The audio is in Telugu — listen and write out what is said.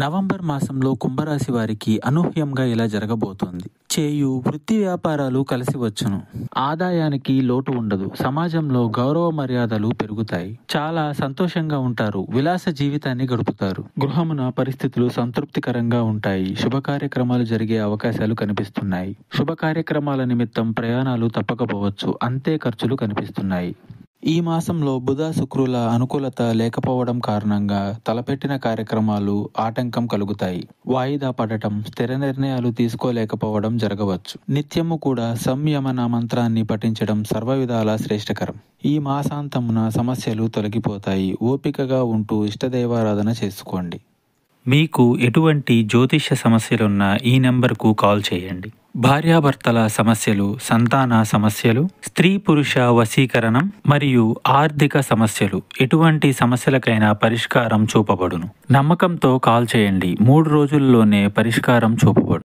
నవంబర్ మాసంలో కుంభరాశి వారికి అనూహ్యంగా ఇలా జరగబోతోంది. చేయు వృత్తి వ్యాపారాలు కలిసి వచ్చును. ఆదాయానికి లోటు ఉండదు. సమాజంలో గౌరవ మర్యాదలు పెరుగుతాయి. చాలా సంతోషంగా ఉంటారు. విలాస జీవితాన్ని గడుపుతారు. గృహమున పరిస్థితులు సంతృప్తికరంగా ఉంటాయి. శుభ కార్యక్రమాలు జరిగే అవకాశాలు కనిపిస్తున్నాయి. శుభ కార్యక్రమాల నిమిత్తం ప్రయాణాలు తప్పకపోవచ్చు. అంతే ఖర్చులు కనిపిస్తున్నాయి. ఈ మాసంలో బుధ శుక్రుల అనుకూలత లేకపోవడం కారణంగా తలపెట్టిన కార్యక్రమాలు ఆటంకం కలుగుతాయి. వాయిదా పడటం, స్థిర నిర్ణయాలు తీసుకోలేకపోవడం జరగవచ్చు. నిత్యము కూడా సంయమన మంత్రాన్ని పఠించడం సర్వవిధాలా శ్రేష్టకరం. ఈ మాసాంతమున సమస్యలు తొలగిపోతాయి. ఓపికగా ఉంటూ ఇష్టదైవారాధన చేసుకోండి. మీకు ఎటువంటి జ్యోతిష్య సమస్యలున్నా ఈ నెంబర్కు కాల్ చేయండి. భార్యాభర్తల సమస్యలు, సంతాన సమస్యలు, స్త్రీ పురుష వశీకరణం మరియు ఆర్థిక సమస్యలు, ఎటువంటి సమస్యలకైనా పరిష్కారం చూపబడును. నమ్మకంతో కాల్ చేయండి. 3 రోజుల్లోనే పరిష్కారం చూపబడును.